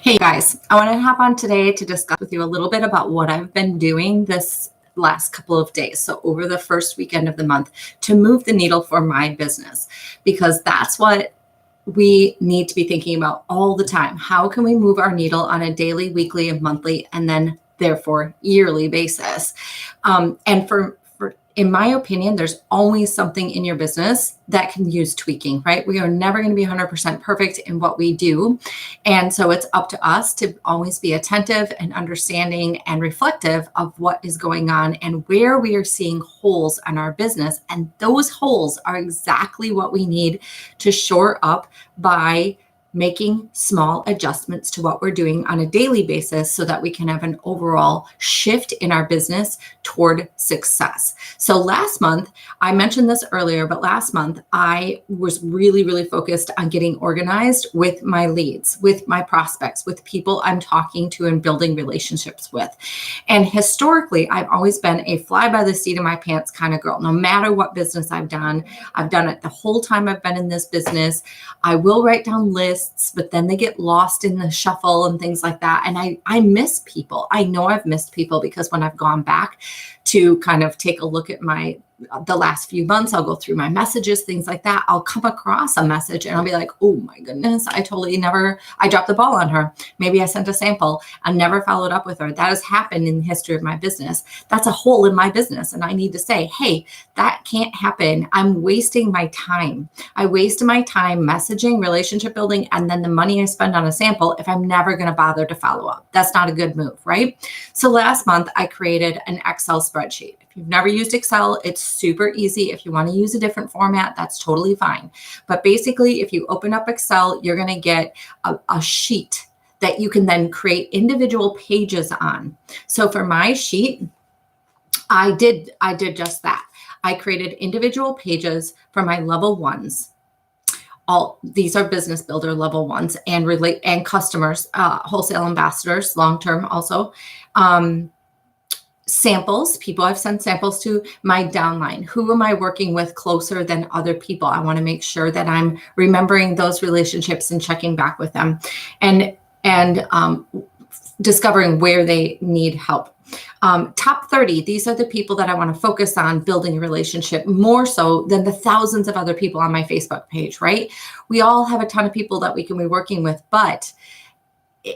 Hey guys, I want to hop on today to discuss with you a little bit about what I've been doing this last couple of days. So over the first weekend of the month to move the needle for my business, because that's what we need to be thinking about all the time. How can we move our needle on a daily, weekly, and monthly, and then therefore yearly basis? And in my opinion, there's always something in your business that can use tweaking, right? We are never going to be 100% perfect in what we do. And so it's up to us to always be attentive and understanding and reflective of what is going on and where we are seeing holes in our business. And those holes are exactly what we need to shore up by making small adjustments to what we're doing on a daily basis so that we can have an overall shift in our business toward success. So last month, I mentioned this earlier, but last month I was really focused on getting organized with my leads, with my prospects, with people I'm talking to and building relationships with. And historically, I've always been a fly by the seat of my pants kind of girl. No matter what business I've done it the whole time I've been in this business. I will write down lists, but then they get lost in the shuffle and things like that. And I miss people. I know I've missed people because when I've gone back to kind of take a look at the last few months, I'll go through my messages, things like that. I'll come across a message and I'll be like, oh my goodness, I dropped the ball on her. Maybe I sent a sample and never followed up with her. That has happened in the history of my business. That's a hole in my business. And I need to say, hey, that can't happen. I'm wasting my time. I wasted my time messaging, relationship building, and then the money I spend on a sample if I'm never going to bother to follow up. That's not a good move, right? So last month I created an Excel spreadsheet. If you've never used Excel, it's super easy. If you want to use a different format, that's totally fine. But basically, if you open up Excel, you're going to get a sheet that you can then create individual pages on. So for my sheet, I did just that. I created individual pages for my level ones. All these are business builder level ones and customers, wholesale ambassadors, long-term also. Samples, people I've sent samples to, my downline. Who am I working with closer than other people? I want to make sure that I'm remembering those relationships and checking back with them and discovering where they need help. Top 30, these are the people that I want to focus on building a relationship more so than the thousands of other people on my Facebook page, right? We all have a ton of people that we can be working with, but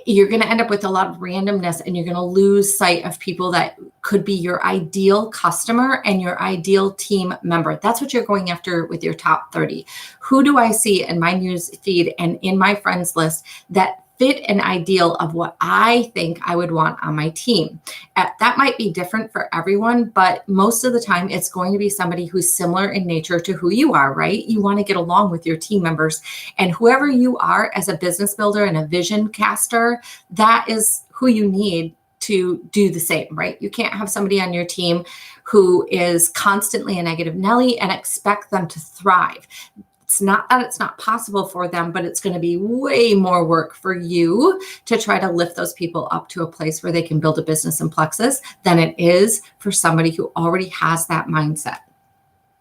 you're going to end up with a lot of randomness and you're going to lose sight of people that could be your ideal customer and your ideal team member. That's what you're going after with your top 30. Who do I see in my news feed and in my friends list that fit an ideal of what I think I would want on my team? That might be different for everyone, but most of the time it's going to be somebody who's similar in nature to who you are, right? You want to get along with your team members, and whoever you are as a business builder and a vision caster, that is who you need to do the same, right? You can't have somebody on your team who is constantly a negative Nelly and expect them to thrive. It's not that it's not possible for them, but it's going to be way more work for you to try to lift those people up to a place where they can build a business in Plexus than it is for somebody who already has that mindset.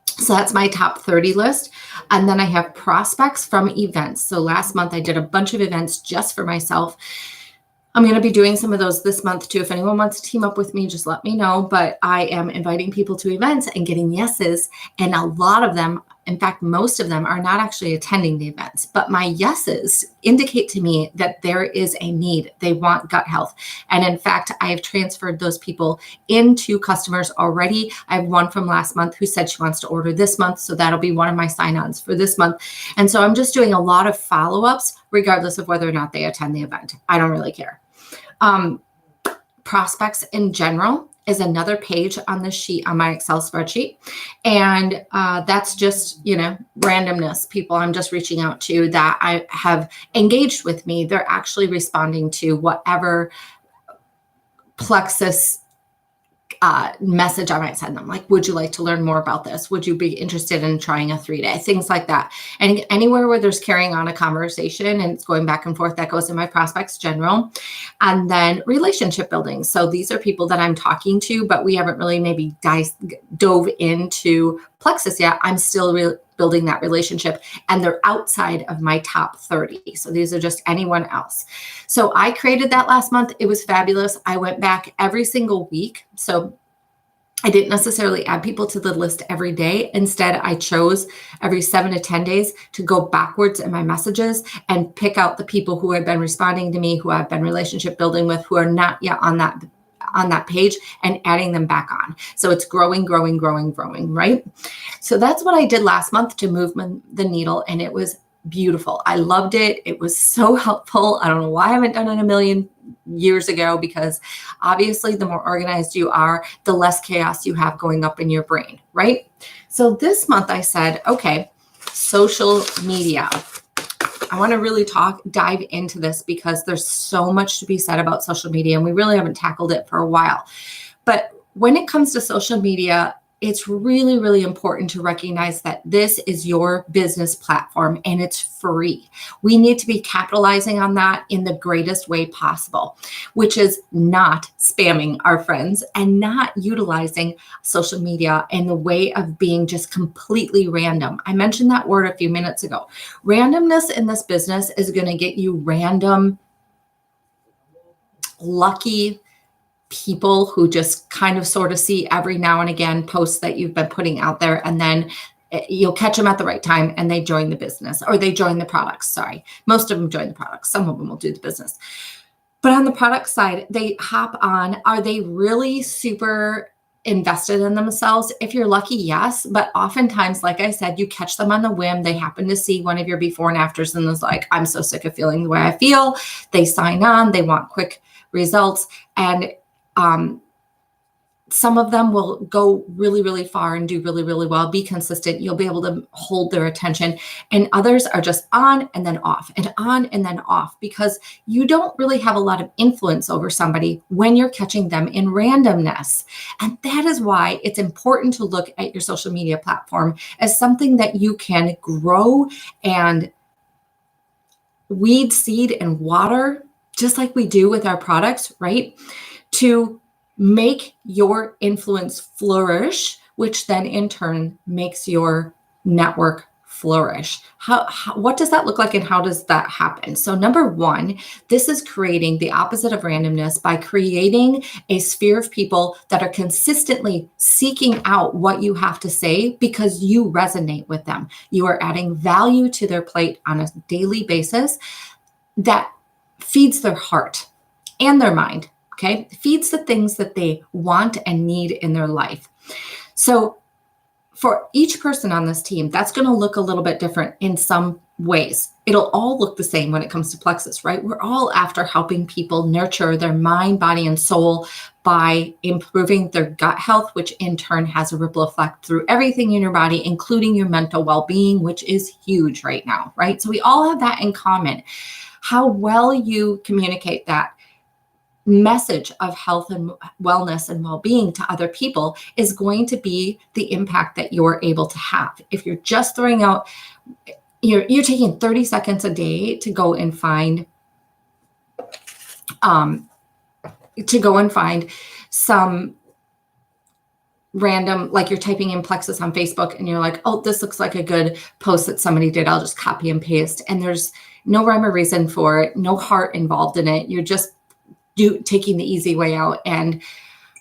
So that's my top 30 list. And then I have prospects from events. So last month I did a bunch of events just for myself. I'm going to be doing some of those this month too. If anyone wants to team up with me, just let me know. But I am inviting people to events and getting yeses. And a lot of them, in fact, most of them are not actually attending the events. But my yeses indicate to me that there is a need. They want gut health. And in fact, I have transferred those people into customers already. I have one from last month who said she wants to order this month. So that'll be one of my sign-ons for this month. And so I'm just doing a lot of follow-ups, regardless of whether or not they attend the event. I don't really care. Prospects in general is another page on the sheet on my Excel spreadsheet. And that's just, randomness, people I'm just reaching out to that I have engaged with me. They're actually responding to whatever Plexus message I might send them. Like, would you like to learn more about this? Would you be interested in trying a 3-day? Things like that. And anywhere where there's carrying on a conversation and it's going back and forth, that goes in my prospects general. And then relationship building. So these are people that I'm talking to, but we haven't really maybe dove into Plexus yet, I'm still building that relationship, and they're outside of my top 30. So these are just anyone else. So I created that last month. It was fabulous. I went back every single week. So I didn't necessarily add people to the list every day. Instead, I chose every 7 to 10 days to go backwards in my messages and pick out the people who have been responding to me, who I've been relationship building with, who are not yet on that page, and adding them back on. So it's growing, right? So that's what I did last month to move the needle, and it was beautiful. I loved it. It was so helpful. I don't know why I haven't done it a million years ago, because obviously the more organized you are, the less chaos you have going up in your brain, right? So this month I said, okay, social media. I want to really dive into this because there's so much to be said about social media, and we really haven't tackled it for a while. But when it comes to social media, it's really, really important to recognize that this is your business platform and it's free. We need to be capitalizing on that in the greatest way possible, which is not spamming our friends and not utilizing social media in the way of being just completely random. I mentioned that word a few minutes ago. Randomness in this business is going to get you random, lucky people who just kind of sort of see every now and again posts that you've been putting out there, and then you'll catch them at the right time and they join the business, or they join the products. Sorry. Most of them join the products. Some of them will do the business. But on the product side, they hop on. Are they really super invested in themselves? If you're lucky, yes. But oftentimes, like I said, you catch them on the whim. They happen to see one of your before and afters and is like, I'm so sick of feeling the way I feel. They sign on. They want quick results. And some of them will go really, really far and do really, really well. Be consistent. You'll be able to hold their attention. And others are just on and then off and on and then off, because you don't really have a lot of influence over somebody when you're catching them in randomness. And that is why it's important to look at your social media platform as something that you can grow and weed, seed, and water, just like we do with our products, right? To make your influence flourish, which then in turn makes your network flourish. What does that look like, and how does that happen? So number one, this is creating the opposite of randomness by creating a sphere of people that are consistently seeking out what you have to say because you resonate with them. You are adding value to their plate on a daily basis that feeds their heart and their mind. Okay, feeds the things that they want and need in their life. So for each person on this team, that's going to look a little bit different in some ways. It'll all look the same when it comes to Plexus, right? We're all after helping people nurture their mind, body, and soul by improving their gut health, which in turn has a ripple effect through everything in your body, including your mental well-being, which is huge right now, right? So we all have that in common. How well you communicate that message of health and wellness and well-being to other people is going to be the impact that you're able to have. If you're just throwing out, you're taking 30 seconds a day to go and find some random, like you're typing in Plexus on Facebook and you're like, oh, this looks like a good post that somebody did. I'll just copy and paste. And there's no rhyme or reason for it, no heart involved in it. You're just taking the easy way out and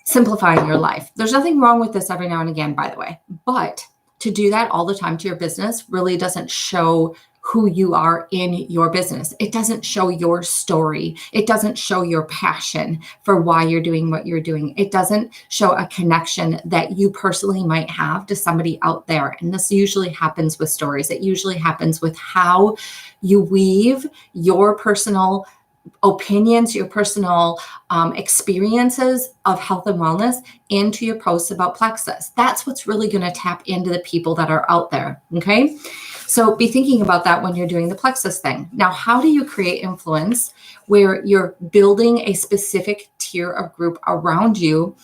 simplifying your life. There's nothing wrong with this every now and again, by the way, but to do that all the time to your business really doesn't show who you are in your business. It doesn't show your story. It doesn't show your passion for why you're doing what you're doing. It doesn't show a connection that you personally might have to somebody out there. And this usually happens with stories. It usually happens with how you weave your personal opinions, your personal experiences of health and wellness into your posts about Plexus. That's what's really going to tap into the people that are out there. Okay. So be thinking about that when you're doing the Plexus thing. Now, how do you create influence where you're building a specific tier of group around you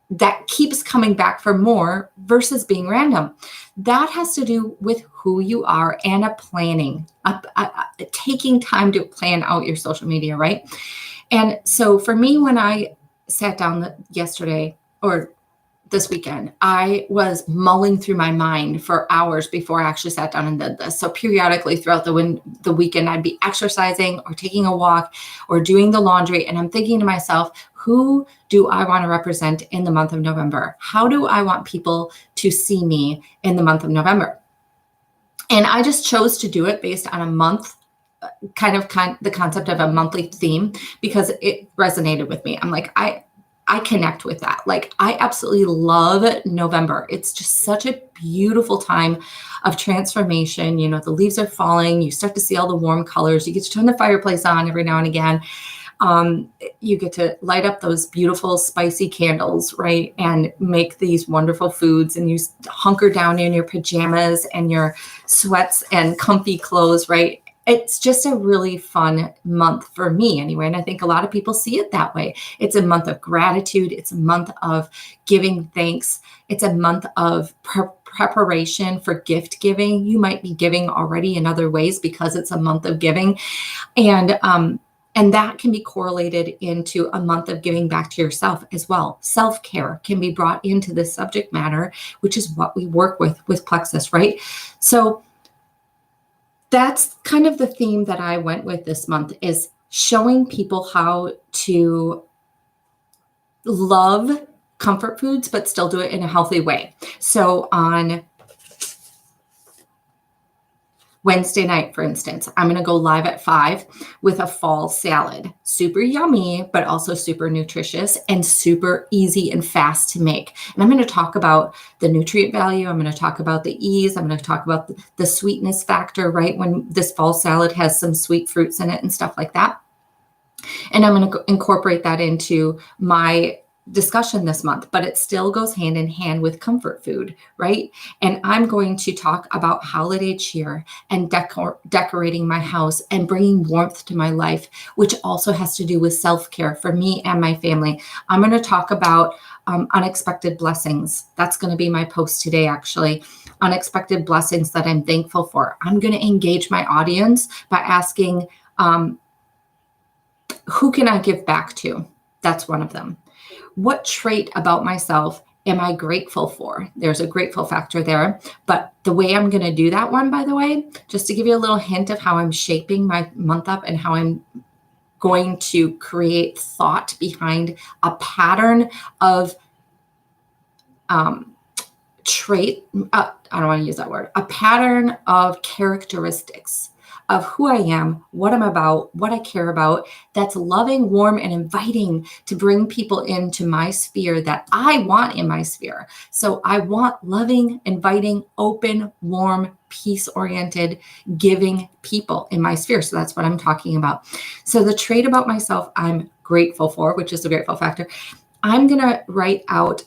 that keeps coming back for more versus being random? That has to do with who you are and taking time to plan out your social media, right? And so for me, when I sat down yesterday, or this weekend, I was mulling through my mind for hours before I actually sat down and did this. So periodically throughout the weekend, I'd be exercising or taking a walk or doing the laundry. And I'm thinking to myself, who do I want to represent in the month of November? How do I want people to see me in the month of November? And I just chose to do it based on a month, the concept of a monthly theme, because it resonated with me. I'm like, I connect with that. Like, I absolutely love November. It's just such a beautiful time of transformation. You know, the leaves are falling. You start to see all the warm colors. You get to turn the fireplace on every now and again. You get to light up those beautiful spicy candles, right? And make these wonderful foods, and you hunker down in your pajamas and your sweats and comfy clothes, right? It's just a really fun month for me anyway. And I think a lot of people see it that way. It's a month of gratitude. It's a month of giving thanks. It's a month of preparation for gift giving. You might be giving already in other ways because it's a month of giving. And that can be correlated into a month of giving back to yourself as well. Self-care can be brought into this subject matter, which is what we work with Plexus, right? So that's kind of the theme that I went with this month, is showing people how to love comfort foods, but still do it in a healthy way. So on Wednesday night, for instance, I'm going to go live at 5 with a fall salad. Super yummy, but also super nutritious and super easy and fast to make. And I'm going to talk about the nutrient value. I'm going to talk about the ease. I'm going to talk about the sweetness factor, right? When this fall salad has some sweet fruits in it and stuff like that. And I'm going to incorporate that into my discussion this month, but it still goes hand in hand with comfort food, right? And I'm going to talk about holiday cheer and decorating my house and bringing warmth to my life, which also has to do with self-care for me and my family. I'm going to talk about unexpected blessings. That's going to be my post today, actually. Unexpected blessings that I'm thankful for. I'm going to engage my audience by asking, who can I give back to? That's one of them. What trait about myself am I grateful for? There's a grateful factor there. But the way I'm going to do that one, by the way, just to give you a little hint of how I'm shaping my month up and how I'm going to create thought behind a pattern of trait. I don't want to use that word. A pattern of characteristics of who I am, what I'm about, what I care about, that's loving, warm, and inviting to bring people into my sphere that I want in my sphere. So I want loving, inviting, open, warm, peace-oriented, giving people in my sphere. So that's what I'm talking about. So the trait about myself I'm grateful for, which is the grateful factor, I'm going to write out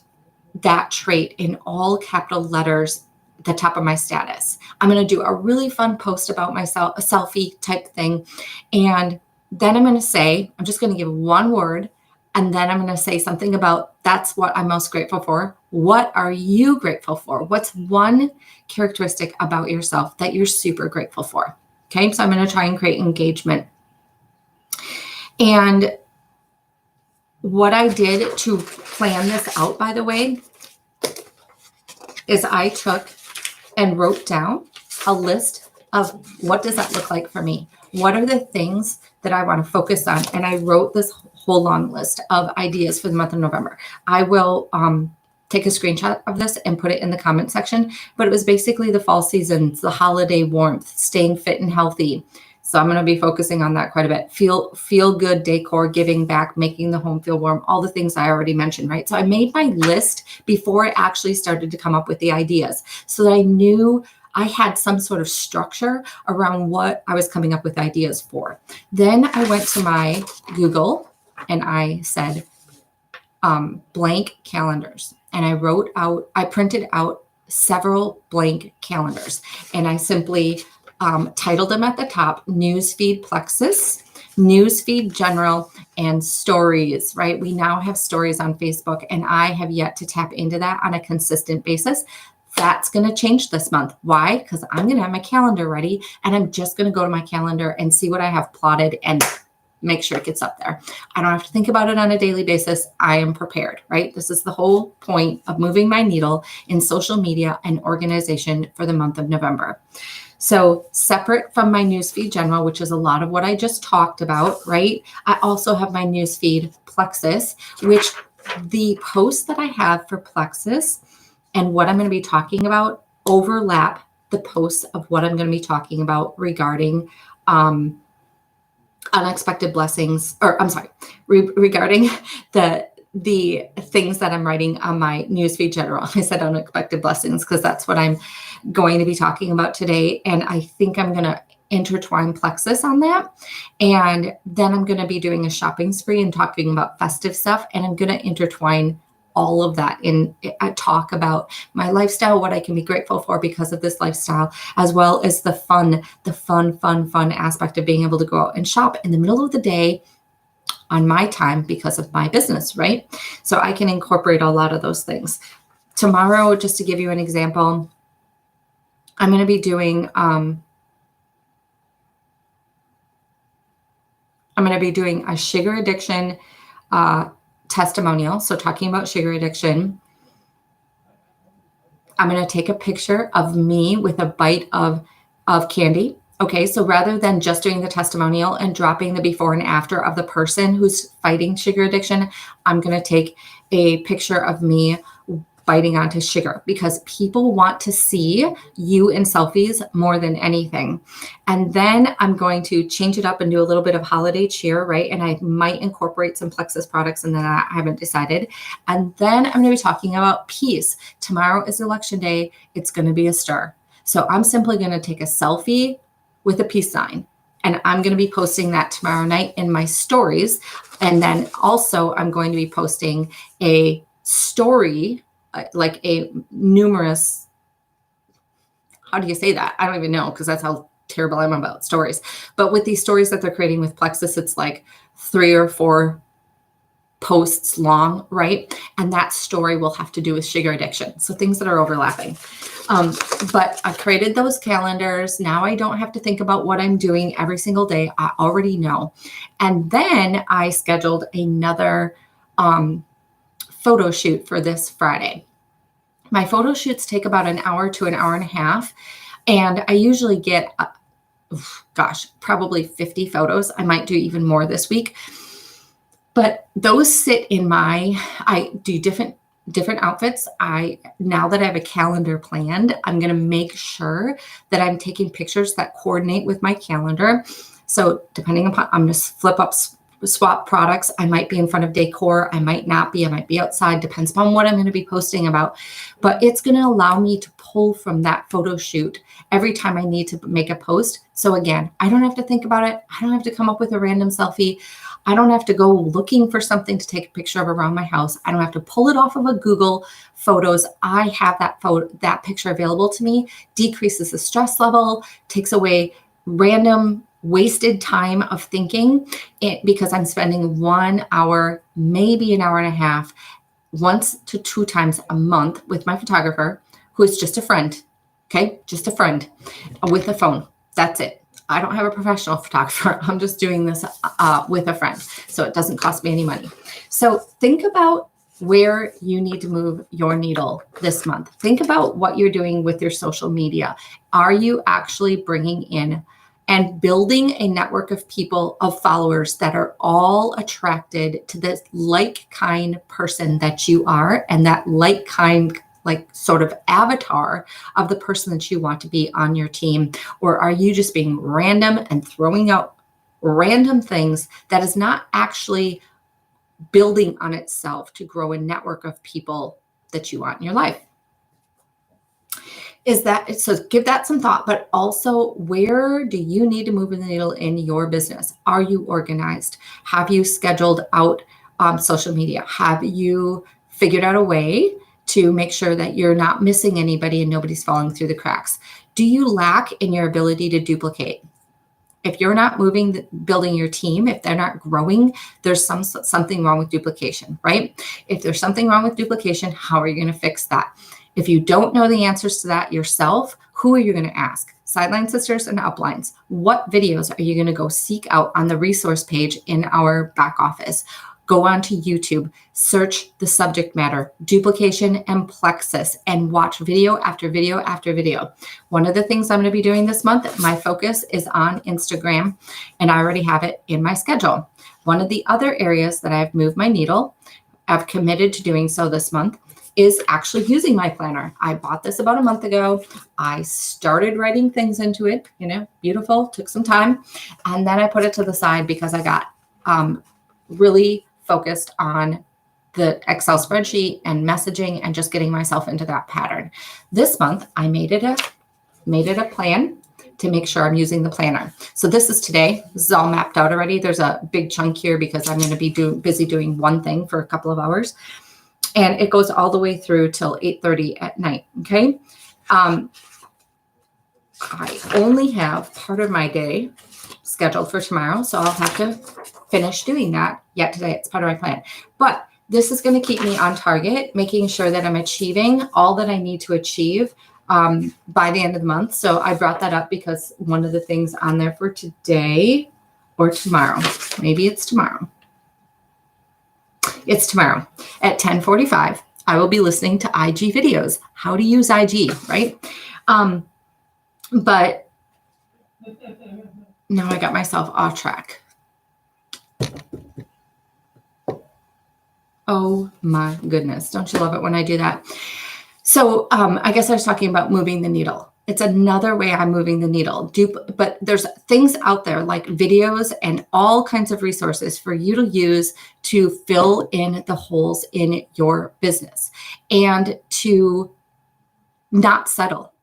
that trait in all capital letters the top of my status. I'm going to do a really fun post about myself, a selfie type thing. And then I'm going to say, I'm just going to give one word. And then I'm going to say something about, that's what I'm most grateful for. What are you grateful for? What's one characteristic about yourself that you're super grateful for? Okay. So I'm going to try and create engagement. And what I did to plan this out, by the way, is I took and wrote down a list of what does that look like for me? What are the things that I want to focus on? And I wrote this whole long list of ideas for the month of November. I will take a screenshot of this and put it in the comment section, but it was basically the fall seasons, the holiday warmth, staying fit and healthy. So I'm going to be focusing on that quite a bit. Feel good decor, giving back, making the home feel warm, all the things I already mentioned, right? So I made my list before I actually started to come up with the ideas so that I knew I had some sort of structure around what I was coming up with ideas for. Then I went to my Google and I said, blank calendars. And I printed out several blank calendars and I simply titled them at the top, Newsfeed Plexus, Newsfeed General, and Stories, right? We now have Stories on Facebook, and I have yet to tap into that on a consistent basis. That's going to change this month. Why? Because I'm going to have my calendar ready, and I'm just going to go to my calendar and see what I have plotted and make sure it gets up there. I don't have to think about it on a daily basis. I am prepared, right? This is the whole point of moving my needle in social media and organization for the month of November. So separate from my newsfeed general, which is a lot of what I just talked about, right? I also have my newsfeed Plexus, which the posts that I have for Plexus and what I'm going to be talking about overlap the posts of what I'm going to be talking about regarding unexpected blessings, or I'm sorry, regarding the things that I'm writing on my newsfeed general. I said unexpected blessings because that's what I'm going to be talking about today. And I think I'm going to intertwine Plexus on that. And then I'm going to be doing a shopping spree and talking about festive stuff. And I'm going to intertwine all of that in I talk about my lifestyle, what I can be grateful for because of this lifestyle, as well as the fun aspect of being able to go out and shop in the middle of the day on my time because of my business, right? So I can incorporate a lot of those things. Tomorrow, just to give you an example, I'm going to be doing a sugar addiction testimonial. So talking about sugar addiction, I'm going to take a picture of me with a bite of candy. Okay, so rather than just doing the testimonial and dropping the before and after of the person who's fighting sugar addiction, I'm going to take a picture of me biting onto sugar because people want to see you in selfies more than anything. And then I'm going to change it up and do a little bit of holiday cheer, right? And I might incorporate some Plexus products and then I haven't decided. And then I'm going to be talking about peace. Tomorrow is election day. It's going to be a stir. So I'm simply going to take a selfie with a peace sign. And I'm going to be posting that tomorrow night in my stories. And then also I'm going to be posting a story, like a numerous, how do you say that? I don't even know because that's how terrible I'm about stories. But with these stories that they're creating with Plexus, it's like 3 or 4 posts long, right? And that story will have to do with sugar addiction. So things that are overlapping. But I created those calendars. Now I don't have to think about what I'm doing every single day. I already know. And then I scheduled another photo shoot for this Friday. My photo shoots take about an hour to an hour and a half. And I usually get, probably 50 photos. I might do even more this week. But those sit in I do different outfits. Now that I have a calendar planned, I'm going to make sure that I'm taking pictures that coordinate with my calendar. So depending upon, I'm going to swap products. I might be in front of decor. I might not be. I might be outside. Depends upon what I'm going to be posting about. But it's going to allow me to pull from that photo shoot every time I need to make a post. So again, I don't have to think about it. I don't have to come up with a random selfie. I don't have to go looking for something to take a picture of around my house. I don't have to pull it off of a Google Photos. I have that picture available to me, decreases the stress level, takes away random wasted time of thinking because I'm spending 1 hour, maybe an hour and a half, 1 to 2 times a month with my photographer, who is just a friend. Okay, just a friend with a phone. That's it. I don't have a professional photographer. I'm just doing this with a friend. So it doesn't cost me any money. So think about where you need to move your needle this month. Think about what you're doing with your social media. Are you actually bringing in and building a network of people, of followers that are all attracted to this like-kind person that you are and that like-kind sort of avatar of the person that you want to be on your team? Or are you just being random and throwing out random things that is not actually building on itself to grow a network of people that you want in your life? So give that some thought, but also where do you need to move the needle in your business? Are you organized? Have you scheduled out social media? Have you figured out a way to make sure that you're not missing anybody and nobody's falling through the cracks? Do you lack in your ability to duplicate? If you're not building your team, if they're not growing, there's something wrong with duplication, right? If there's something wrong with duplication, how are you going to fix that? If you don't know the answers to that yourself, who are you going to ask? Sideline Sisters and Uplines. What videos are you going to go seek out on the resource page in our back office? Go onto YouTube, search the subject matter, duplication and plexus, and watch video after video after video. One of the things I'm going to be doing this month, my focus is on Instagram, and I already have it in my schedule. One of the other areas that I've moved my needle, I've committed to doing so this month, is actually using my planner. I bought this about a month ago. I started writing things into it, beautiful, took some time. And then I put it to the side because I got really focused on the Excel spreadsheet and messaging and just getting myself into that pattern. This month, I made it a plan to make sure I'm using the planner. So this is today. This is all mapped out already. There's a big chunk here because I'm going to be busy doing one thing for a couple of hours. And it goes all the way through till 8:30 at night, okay? I only have part of my day scheduled for tomorrow, so I'll have to finish doing that yet today. It's part of my plan. But this is going to keep me on target, making sure that I'm achieving all that I need to achieve by the end of the month. So I brought that up because one of the things on there for today or tomorrow, maybe it's tomorrow. It's tomorrow at 10:45. I will be listening to IG videos, how to use IG, right? But now I got myself off track. Oh my goodness. Don't you love it when I do that? So I guess I was talking about moving the needle. It's another way I'm moving the needle. But there's things out there like videos and all kinds of resources for you to use to fill in the holes in your business and to not settle.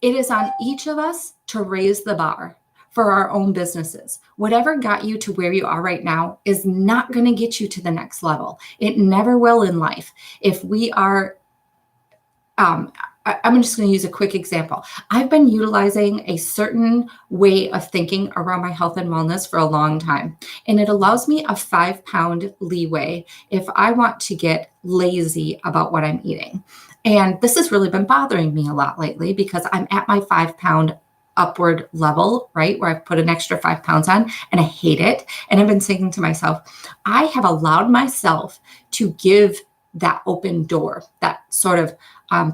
It is on each of us to raise the bar for our own businesses. Whatever got you to where you are right now is not going to get you to the next level. It never will in life. If we are, I'm just going to use a quick example. I've been utilizing a certain way of thinking around my health and wellness for a long time, and it allows me a 5-pound leeway if I want to get lazy about what I'm eating. And this has really been bothering me a lot lately because I'm at my 5-pound upward level, right? Where I've put an extra 5 pounds on and I hate it. And I've been thinking to myself, I have allowed myself to give that open door, that sort of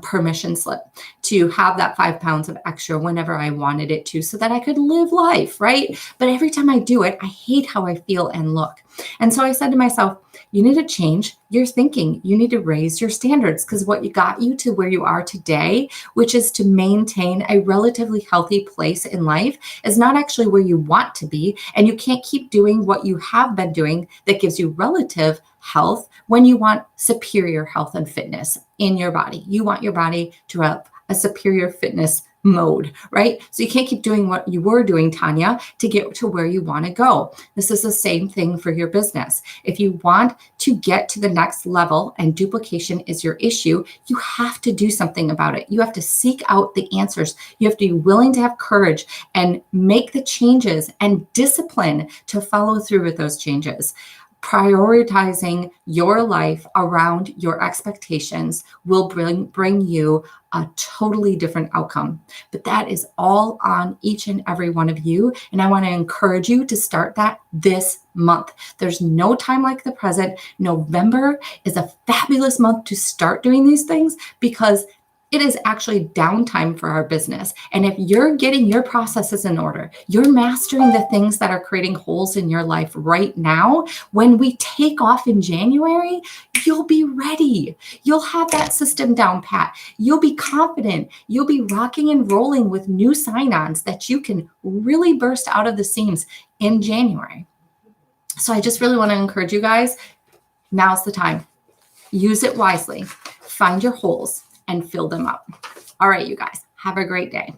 permission slip to have that 5 pounds of extra whenever I wanted it to, so that I could live life, right? But every time I do it, I hate how I feel and look. And so I said to myself, you need to change your thinking. You need to raise your standards, because what you got you to where you are today, which is to maintain a relatively healthy place in life, is not actually where you want to be. And you can't keep doing what you have been doing that gives you relative health when you want superior health and fitness in your body. You want your body to have a superior fitness mode, right? So you can't keep doing what you were doing, Tanya, to get to where you want to go. This is the same thing for your business. If you want to get to the next level and duplication is your issue, you have to do something about it. You have to seek out the answers. You have to be willing to have courage and make the changes and discipline to follow through with those changes. Prioritizing your life around your expectations will bring you a totally different outcome. But that is all on each and every one of you. And I want to encourage you to start that this month. There's no time like the present. November is a fabulous month to start doing these things because it is actually downtime for our business. And if you're getting your processes in order, you're mastering the things that are creating holes in your life right now, when we take off in January, you'll be ready. You'll have that system down pat. You'll be confident. You'll be rocking and rolling with new sign-ons that you can really burst out of the seams in January. So I just really want to encourage you guys, now's the time. Use it wisely. Find your holes and fill them up. All right, you guys, have a great day.